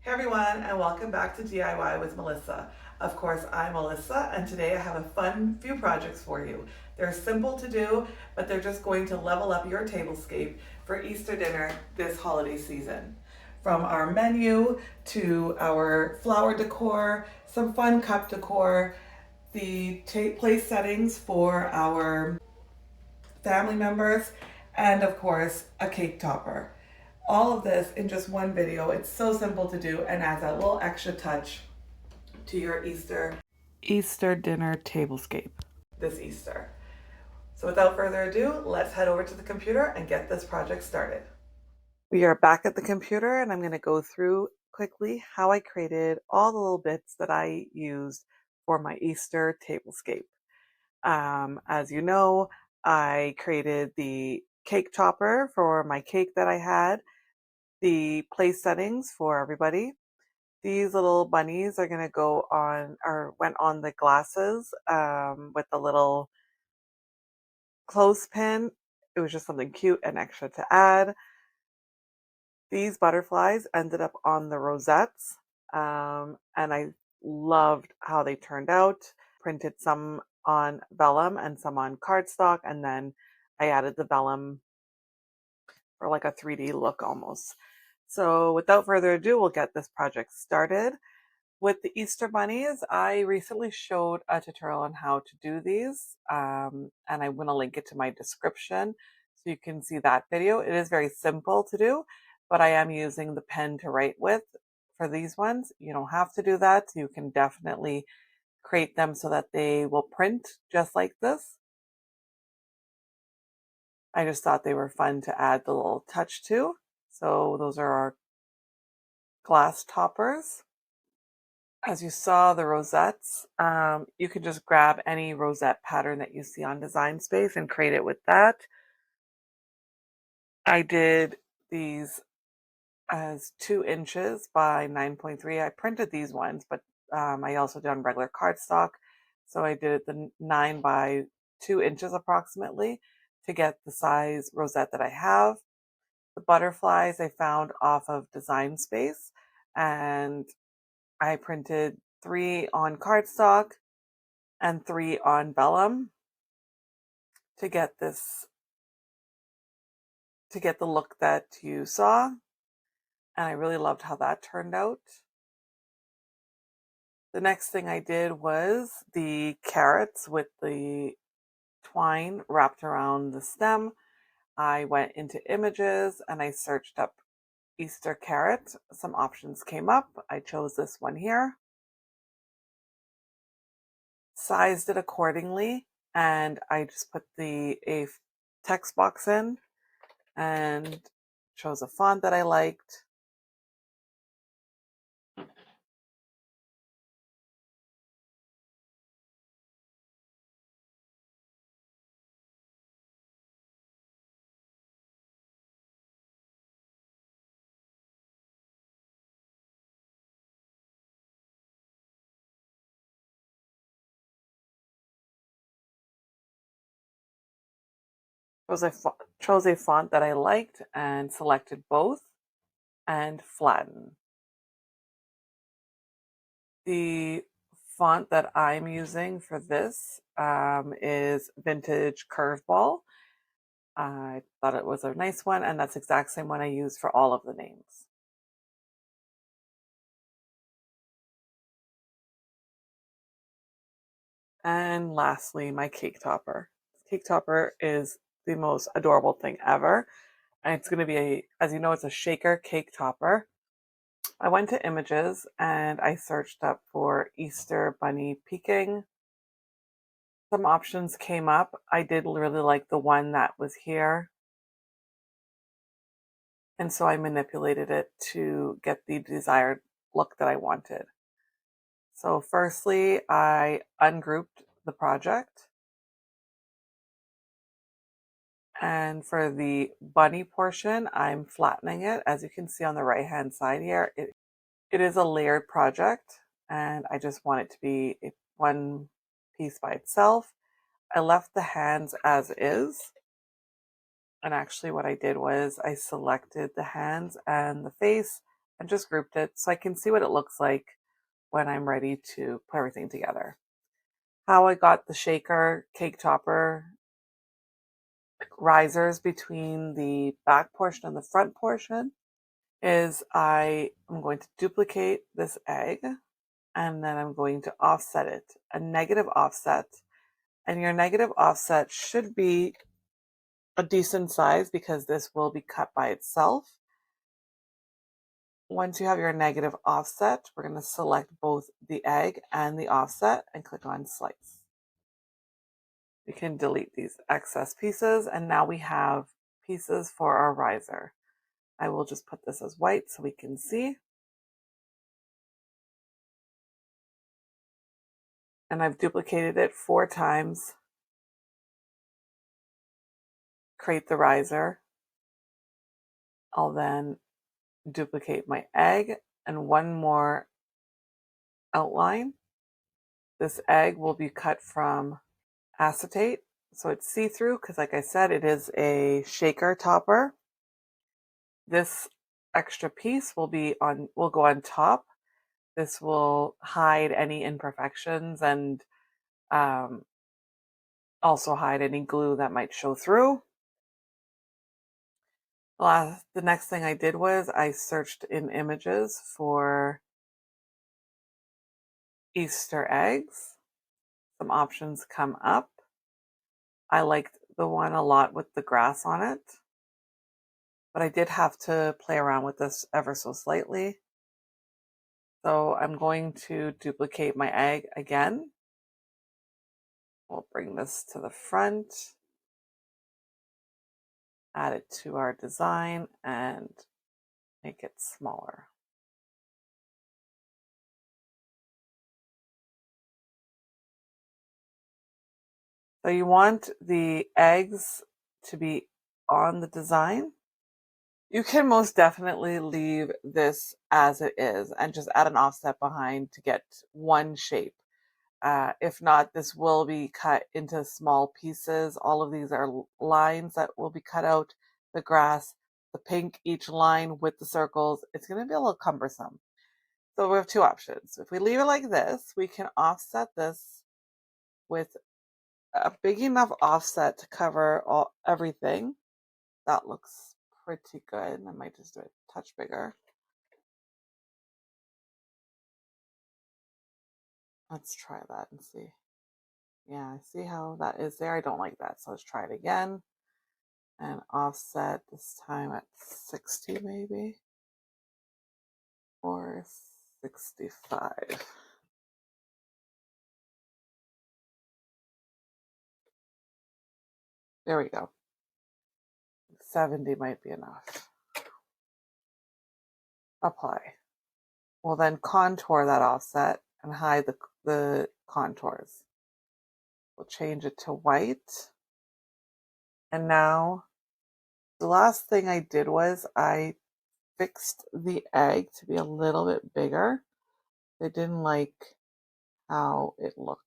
Hey everyone, and welcome back to DIY with Melissa. Of course, I'm Melissa, and today I have a fun few projects for you. They're simple to do, but they're just going to level up your tablescape for Easter dinner this holiday season. From our menu to our flower decor, some fun cup decor, the place settings for our family members, and of course, a cake topper. All of this in just one video. It's so simple to do and adds a little extra touch to your Easter dinner tablescape this Easter. So without further ado, let's head over to the computer and get this project started. We are back at the computer and I'm going to go through quickly how I created all the little bits that I used for my Easter tablescape. As you know, I created the cake topper for my cake that I had, the place settings for everybody. These little bunnies are going to go on or went on the glasses with the little clothespin. It was just something cute and extra to add. These butterflies ended up on the rosettes, and I loved how they turned out. Printed some on vellum and some on cardstock, and then I added the vellum for like a 3D look almost. So without further ado, we'll get this project started. With the Easter bunnies, I recently showed a tutorial on how to do these, and I'm going to link it to my description so you can see that video. It is very simple to do, but I am using the pen to write with for these ones. You don't have to do that. You can definitely create them so that they will print just like this. I just thought they were fun to add the little touch to. So those are our glass toppers. As you saw the rosettes, you can just grab any rosette pattern that you see on Design Space and create it with that. I did these as 2 inches by 9.3. I printed these ones, but I also did on regular cardstock. So I did it the 9 by 2 inches approximately to get the size rosette that I have. The butterflies I found off of Design Space, and I printed 3 on cardstock and 3 on vellum to get the look that you saw, and I really loved how that turned out. The next thing I did was the carrots with the twine wrapped around the stem. I went into images and I searched up Easter carrot. Some options came up. I chose this one here, sized it accordingly, and I just put a text box in and chose a font that I liked. Chose a font that I liked and selected both and flatten. The font that I'm using for this is Vintage Curveball. I thought it was a nice one, and that's the exact same one I use for all of the names. And lastly, my cake topper. Cake topper is the most adorable thing ever. And it's going to be as you know, it's a shaker cake topper. I went to images and I searched up for Easter bunny peeking. Some options came up. I did really like the one that was here. And so I manipulated it to get the desired look that I wanted. So firstly, I ungrouped the project. And for the bunny portion, I'm flattening it. As you can see on the right-hand side here, it is a layered project, and I just want it to be one piece by itself. I left the hands as is. And actually what I did was I selected the hands and the face and just grouped it so I can see what it looks like when I'm ready to put everything together. How I got the shaker, cake topper, risers between the back portion and the front portion is I am going to duplicate this egg and then I'm going to offset it, a negative offset. And your negative offset should be a decent size because this will be cut by itself. Once you have your negative offset, we're going to select both the egg and the offset and click on slice. We can delete these excess pieces and now we have pieces for our riser. I will just put this as white so we can see. And I've duplicated it 4 times. Create the riser. I'll then duplicate my egg and one more outline. This egg will be cut from acetate, so it's see-through because like I said, it is a shaker topper. This extra piece will go on top. This will hide any imperfections and also hide any glue that might show through. The next thing I did was I searched in images for Easter eggs. Some options come up. I liked the one a lot with the grass on it, but I did have to play around with this ever so slightly. So I'm going to duplicate my egg again. We'll bring this to the front, add it to our design, and make it smaller. So you want the eggs to be on the design. You can most definitely leave this as it is and just add an offset behind to get one shape. If not, this will be cut into small pieces. All of these are lines that will be cut out. The grass, the pink, each line with the circles. It's going to be a little cumbersome. So we have 2 options. If we leave it like this, we can offset this with a big enough offset to cover everything. That looks pretty good. I might just do it a touch bigger. Let's try that and see. Yeah, see how that is there? I don't like that. So let's try it again. And offset this time at 60 maybe. Or 65. There we go. 70 might be enough. Apply. We'll then contour that offset and hide the contours. We'll change it to white. And now the last thing I did was I fixed the egg to be a little bit bigger. I didn't like how it looked.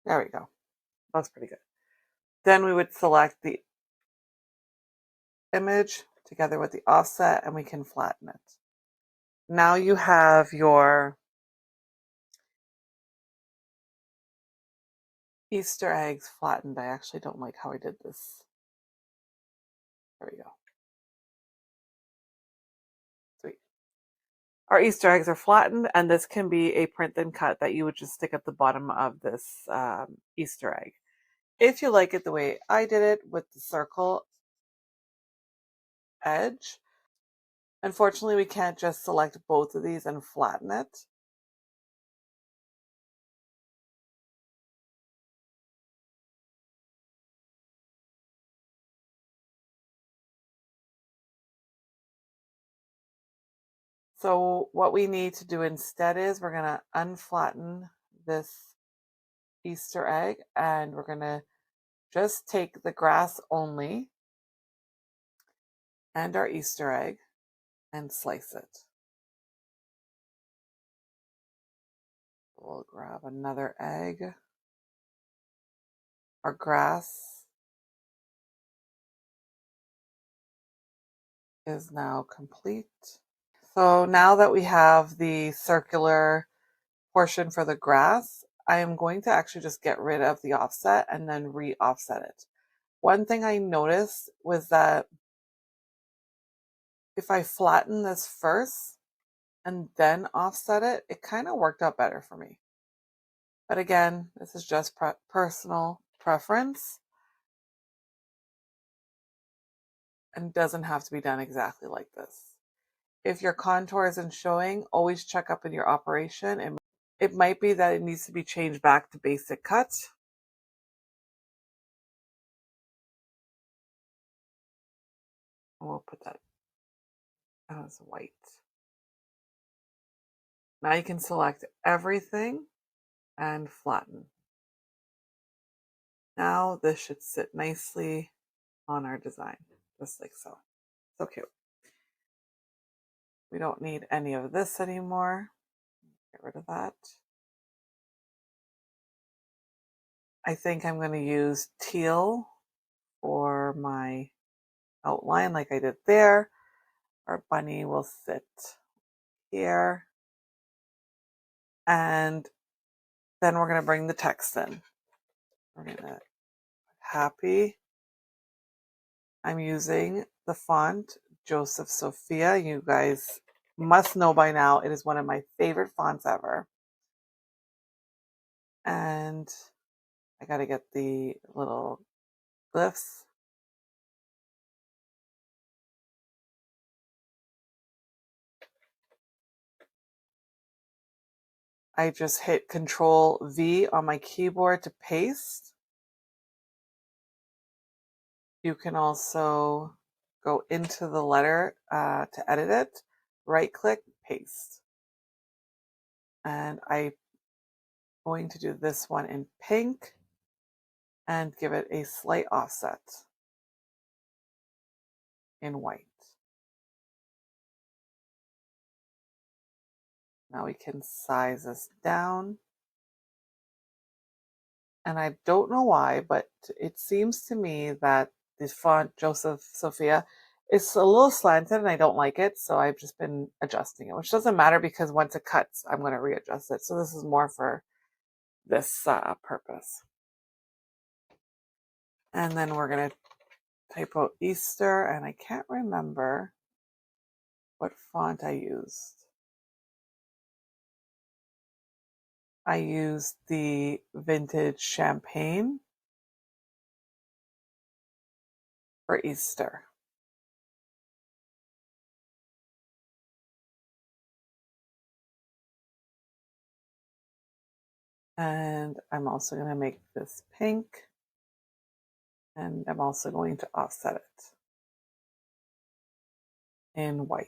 There we go. That's pretty good. Then we would select the image together with the offset and we can flatten it. Now you have your Easter eggs flattened. I actually don't like how I did this. There we go. Sweet. Our Easter eggs are flattened, and this can be a print and cut that you would just stick at the bottom of this Easter egg. If you like it the way I did it with the circle edge, unfortunately we can't just select both of these and flatten it. So what we need to do instead is we're going to unflatten this Easter egg and we're going to just take the grass only and our Easter egg and slice it. We'll grab another egg. Our grass is now complete. So now that we have the circular portion for the grass, I am going to actually just get rid of the offset and then re-offset it. One thing I noticed was that if I flatten this first and then offset it, it kind of worked out better for me. But again, this is just personal preference and doesn't have to be done exactly like this. If your contour isn't showing, always check up in your operation. It might be that it needs to be changed back to basic cut. We'll put that as white. Now you can select everything and flatten. Now this should sit nicely on our design, just like so. So cute. We don't need any of this anymore. Get rid of that. I think I'm going to use teal for my outline like I did there. Our bunny will sit here. And then we're going to bring the text in. We're going to happy. I'm using the font Joseph Sophia. You guys must know by now it is one of my favorite fonts ever. And I got to get the little glyphs. I just hit Control V on my keyboard to paste. You can also go into the letter to edit it, right click, paste. And I'm going to do this one in pink and give it a slight offset in white. Now we can size this down. And I don't know why, but it seems to me that the font Joseph Sophia is a little slanted and I don't like it. So I've just been adjusting it, which doesn't matter because once it cuts, I'm going to readjust it. So this is more for this purpose. And then we're going to type out Easter, and I can't remember what font I used. I used the vintage champagne for Easter. And I'm also going to make this pink. And I'm also going to offset it in white.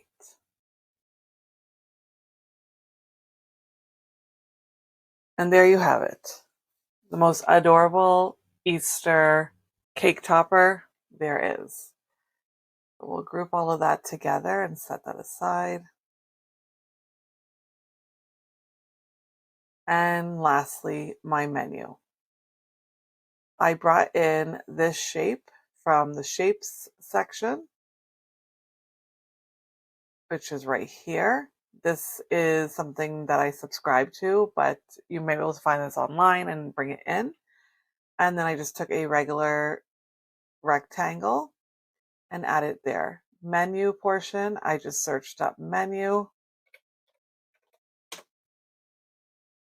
And there you have it. The most adorable Easter cake topper there is. We'll group all of that together and set that aside. And lastly, my menu. I brought in this shape from the shapes section, which is right here. This is something that I subscribe to, but you may be able to find this online and bring it in. And then I just took a regular rectangle and added there. Menu portion, I just searched up menu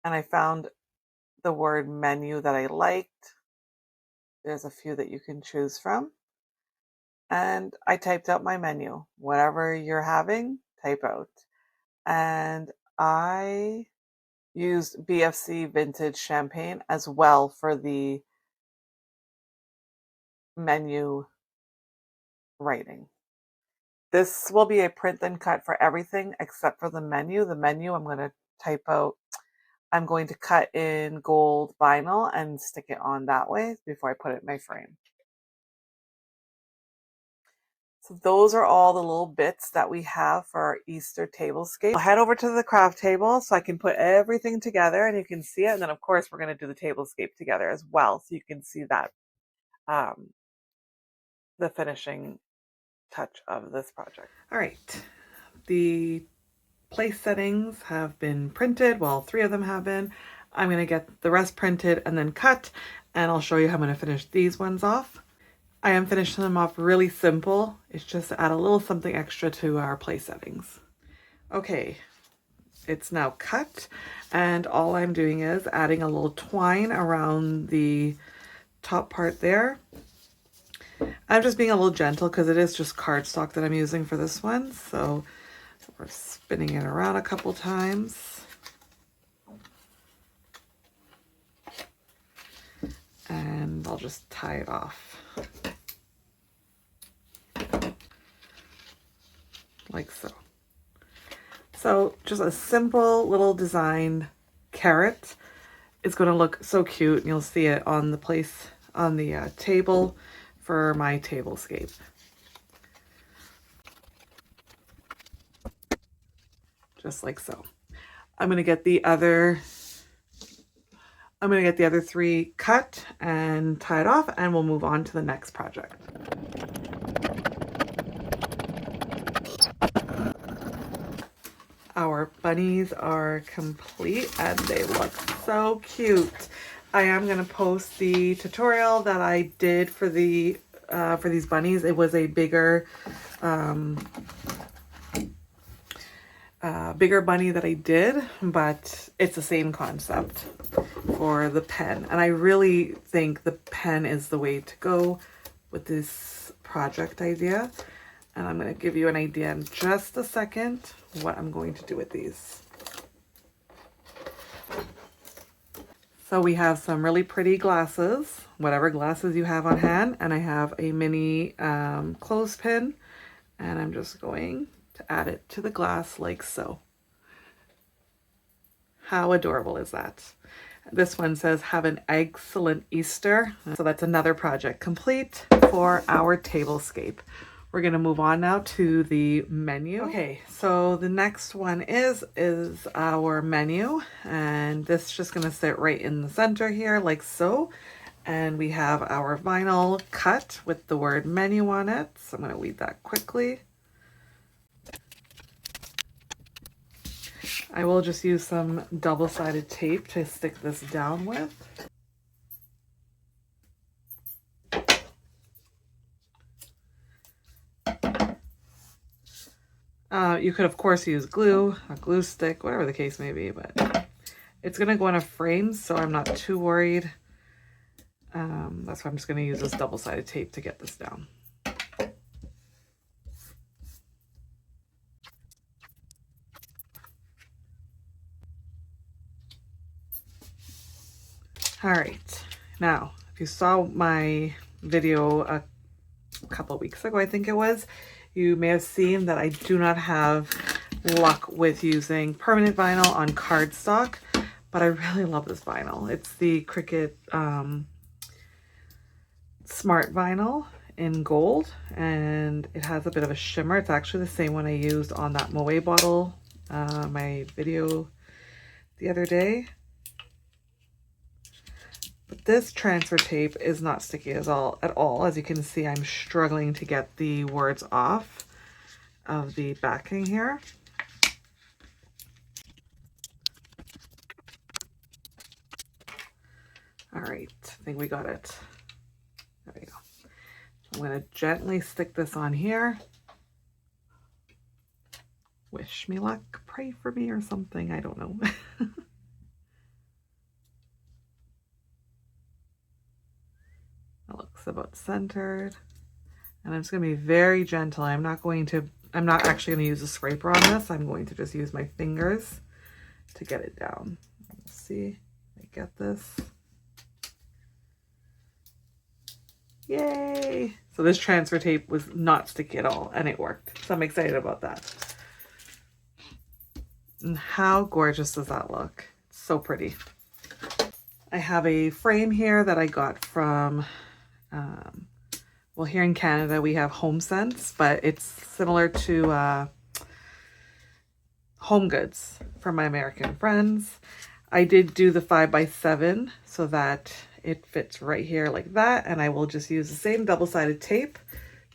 and I found the word menu that I liked. There's a few that you can choose from. And I typed out my menu. Whatever you're having, type out. And I used BFC Vintage Champagne as well for the menu writing. This will be a print and cut for everything except for the menu. The menu I'm going to type out. I'm going to cut in gold vinyl and stick it on that way before I put it in my frame. So those are all the little bits that we have for our Easter tablescape. I'll head over to the craft table so I can put everything together and you can see it. And then of course we're going to do the tablescape together as well. So you can see that, the finishing touch of this project. All right. The place settings have been printed. Well, 3 of them have been. I'm going to get the rest printed and then cut. And I'll show you how I'm going to finish these ones off. I am finishing them off really simple. It's just to add a little something extra to our place settings. Okay, it's now cut, and all I'm doing is adding a little twine around the top part there. I'm just being a little gentle because it is just cardstock that I'm using for this one. So we're spinning it around a couple times. And I'll just tie it off. Like so. So just a simple little designed carrot. It's going to look so cute, and you'll see it on the place on the table for my tablescape. Just like so. I'm going to get the other 3 cut and tied off, and we'll move on to the next project. Our bunnies are complete and they look so cute. I am going to post the tutorial that I did for the for these bunnies. It was a bigger bigger bunny that I did, but it's the same concept for the pen. And I really think the pen is the way to go with this project idea. And I'm going to give you an idea in just a second what I'm going to do with these. So we have some really pretty glasses, whatever glasses you have on hand. And I have a mini clothespin, and I'm just going to add it to the glass like so. How adorable is that? This one says, have an excellent Easter. So that's another project complete for our tablescape. We're going to move on now to the menu. Okay, so the next one is our menu, and this is just going to sit right in the center here like so. And we have our vinyl cut with the word menu on it. So I'm going to weed that quickly. I will just use some double-sided tape to stick this down with. You could, of course, use glue, a glue stick, whatever the case may be, but it's going to go in a frame, so I'm not too worried. That's why I'm just going to use this double-sided tape to get this down. All right, now, if you saw my video a couple of weeks ago, I think it was, you may have seen that I do not have luck with using permanent vinyl on cardstock, but I really love this vinyl. It's the Cricut Smart Vinyl in gold, and it has a bit of a shimmer. It's actually the same one I used on that Moe bottle, my video the other day. But this transfer tape is not sticky at all. As you can see, I'm struggling to get the words off of the backing here. All right, I think we got it. There we go. I'm going to gently stick this on here. Wish me luck, pray for me or something, I don't know. That looks about centered. And I'm just going to be very gentle. I'm not actually going to use a scraper on this. I'm going to just use my fingers to get it down. Let's see if I get this. Yay! So this transfer tape was not sticky at all, and it worked. So I'm excited about that. And how gorgeous does that look? It's so pretty. I have a frame here that I got from well, here in Canada we have Home Sense, but it's similar to Home Goods for my American friends. I did do the 5x7 so that it fits right here like that, and I will just use the same double-sided tape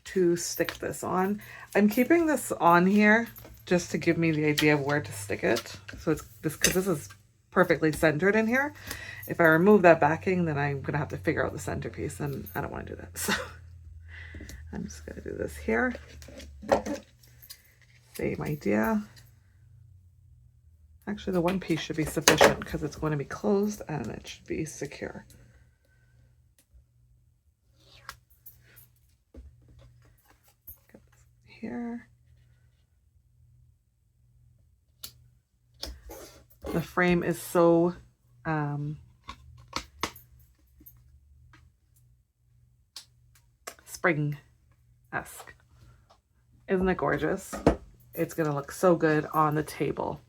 to stick this on. I'm keeping this on here just to give me the idea of where to stick it. So it's this, because this is perfectly centered in here. If I remove that backing, then I'm gonna have to figure out the centerpiece, and I don't want to do that. So I'm just gonna do this here. Same idea. Actually, the one piece should be sufficient because it's going to be closed and it should be secure. Get this here. The frame is so spring-esque. Isn't it gorgeous? It's gonna look so good on the table.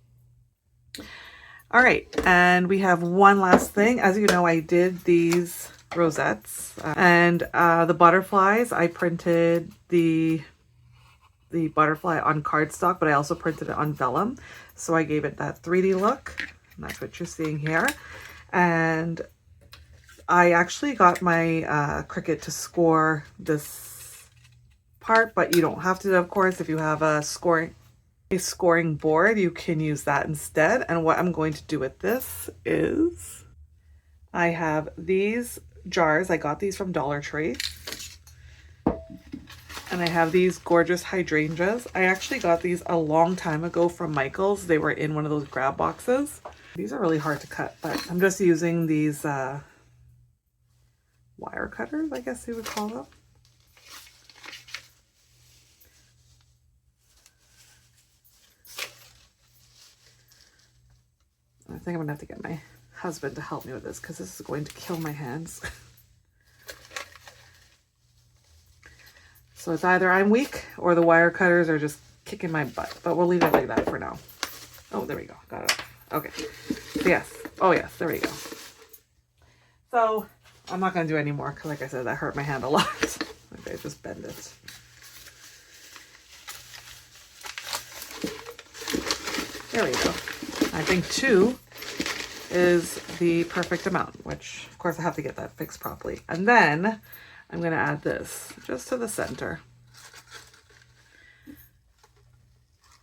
All right, and we have one last thing. As you know, I did these rosettes and the butterflies. I printed the butterfly on cardstock, but I also printed it on vellum. So I gave it that 3D look, and that's what you're seeing here. And I actually got my Cricut to score this part, but you don't have to, of course. If you have a scoring board, you can use that instead. And what I'm going to do with this is I have these jars. I got these from Dollar Tree. And I have these gorgeous hydrangeas. I actually got these a long time ago from Michael's. They were in one of those grab boxes. These are really hard to cut, but I'm just using these wire cutters, I guess you would call them. I think I'm gonna have to get my husband to help me with this because this is going to kill my hands. So it's either I'm weak or the wire cutters are just kicking my butt, but we'll leave it like that for now. Oh, there we go. Got it. Okay. Yes. Oh, yes. There we go. So I'm not going to do any more because, like I said, that hurt my hand a lot. Okay, just bend it. There we go. I think 2 is the perfect amount, which of course I have to get that fixed properly. And then I'm going to add this just to the center.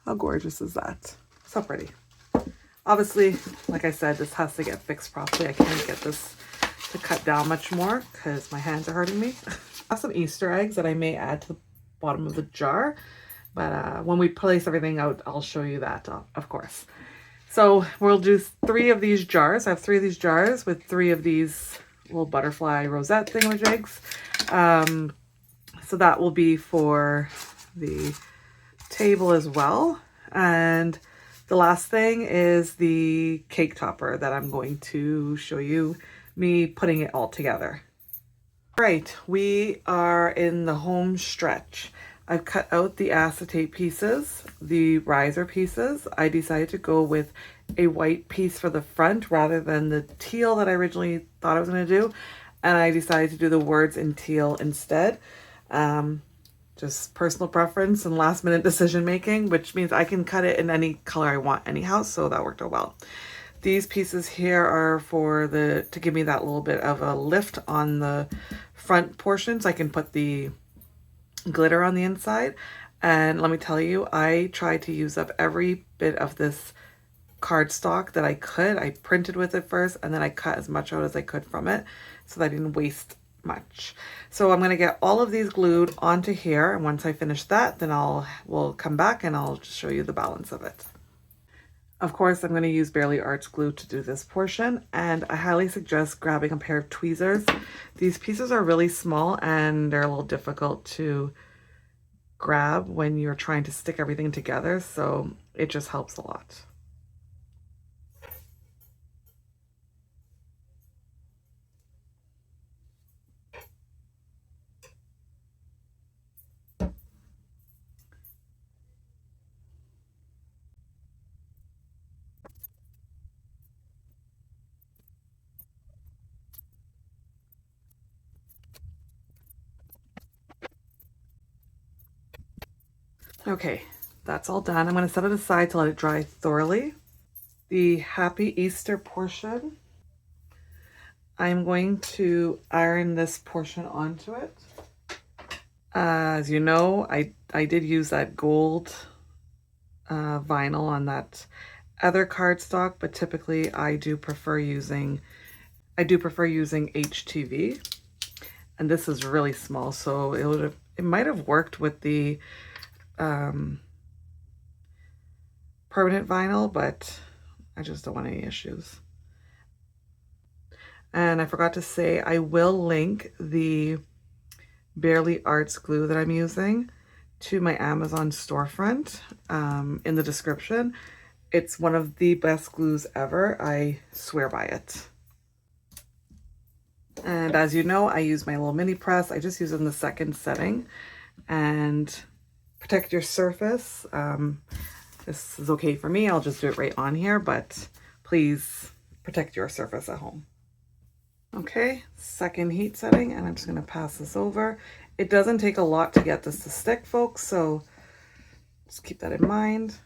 How gorgeous is that? So pretty. Obviously, like I said, this has to get fixed properly. I can't get this to cut down much more because my hands are hurting me. I have some Easter eggs that I may add to the bottom of the jar, but when we place everything out, I'll show you that, of course. So we'll do 3 of these jars. I have 3 of these jars with 3 of these little butterfly rosette thingamajigs. So that will be for the table as well. And the last thing is the cake topper that I'm going to show you me putting it all together. All right, we are in the home stretch. I've cut out the acetate pieces, the riser pieces. I decided to go with a white piece for the front rather than the teal that I originally thought I was going to do. And I decided to do the words in teal instead. Just personal preference and last minute decision making, which means I can cut it in any color I want anyhow. So that worked out well. These pieces here are for to give me that little bit of a lift on the front portion so I can put the glitter on the inside. And let me tell you, I tried to use up every bit of this cardstock that I could. I printed with it first and then I cut as much out as I could from it so that I didn't waste much. So I'm going to get all of these glued onto here, and once I finish that, then we'll come back and I'll just show you the balance of it. Of course, I'm going to use Barely Arts glue to do this portion, and I highly suggest grabbing a pair of tweezers. These pieces are really small and they're a little difficult to grab when you're trying to stick everything together, so it just helps a lot. Okay, that's all done. I'm going to set it aside to let it dry thoroughly. The Happy Easter portion, I'm going to iron this portion onto it. As you know, I did use that gold vinyl on that other cardstock, but typically I do prefer using HTV, and this is really small, so it might have worked with the permanent vinyl, but I just don't want any issues. And I forgot to say, I will link the Barely Arts glue that I'm using to my Amazon storefront in the description. It's one of the best glues ever. I swear by it. And as you know, I use my little mini press. I just use it in the second setting. And protect your surface. This is okay for me. I'll just do it right on here, but please protect your surface at home. Okay, second heat setting, and I'm just going to pass this over. It doesn't take a lot to get this to stick, folks, so just keep that in mind.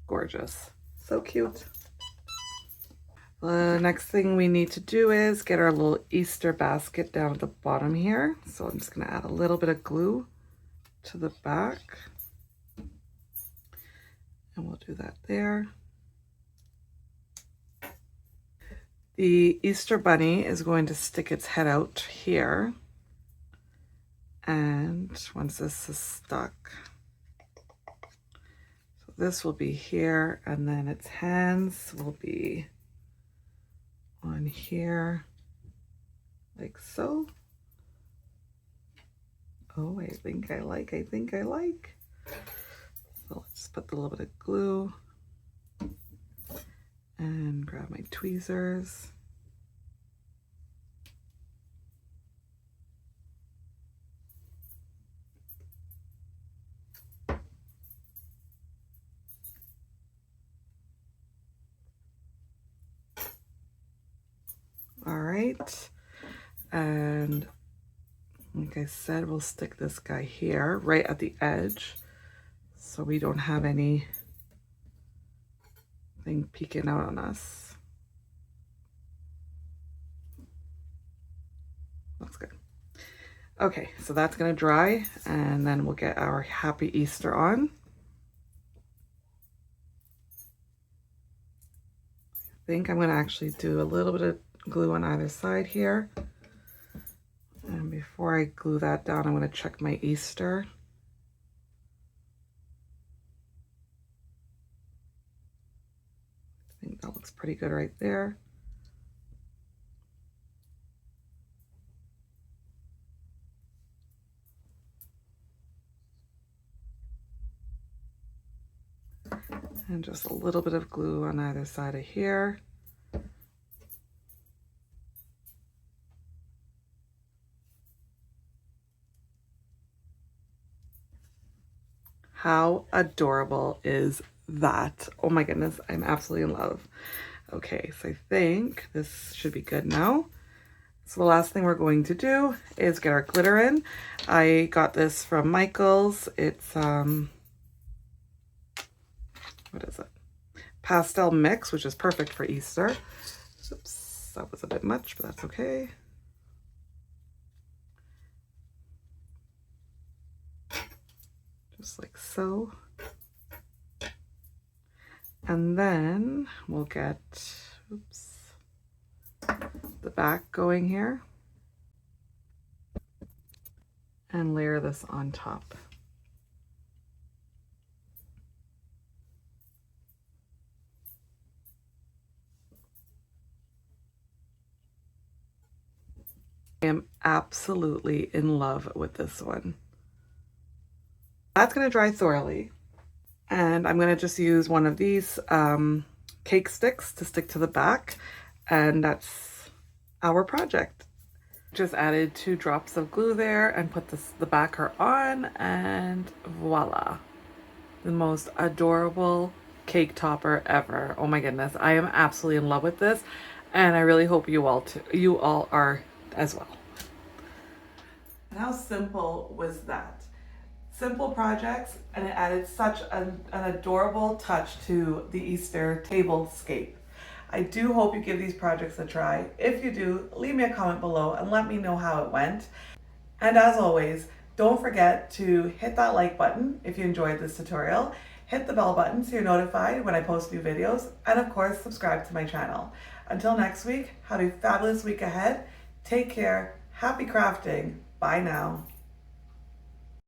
Gorgeous. So cute. The next thing we need to do is get our little Easter basket down at the bottom here. So I'm just going to add a little bit of glue to the back. And we'll do that there. The Easter bunny is going to stick its head out here. And once this is stuck, so this will be here, and then its hands will be on here, like so. Oh, I think I like. So let's put a little bit of glue and grab my tweezers. All right, and like I said, we'll stick this guy here right at the edge so we don't have anything peeking out on us. Looks good. Okay, so that's gonna dry, and then we'll get our Happy Easter on. I think I'm gonna actually do a little bit of glue on either side here. And before I glue that down, I'm going to check my Easter. I think that looks pretty good right there. And just a little bit of glue on either side of here. How adorable is that? Oh my goodness, I'm absolutely in love. Okay, so I think this should be good now. So the last thing we're going to do is get our glitter in. I got this from Michael's. It's, what is it? Pastel mix, which is perfect for Easter. Oops, that was a bit much, but that's okay. Just like so. And then we'll get, oops, the back going here and layer this on top. I am absolutely in love with this one. That's going to dry thoroughly, and I'm going to just use one of these cake sticks to stick to the back, and that's our project. Just added 2 drops of glue there and put the backer on, and voila. the most adorable cake topper ever. Oh my goodness, I am absolutely in love with this, and I really hope you all are as well. And how simple was that? Simple projects, and it added such an adorable touch to the Easter tablescape. I do hope you give these projects a try. If you do, leave me a comment below and let me know how it went. And as always, don't forget to hit that like button if you enjoyed this tutorial, hit the bell button so you're notified when I post new videos, and of course, subscribe to my channel. Until next week, have a fabulous week ahead. Take care, happy crafting, bye now.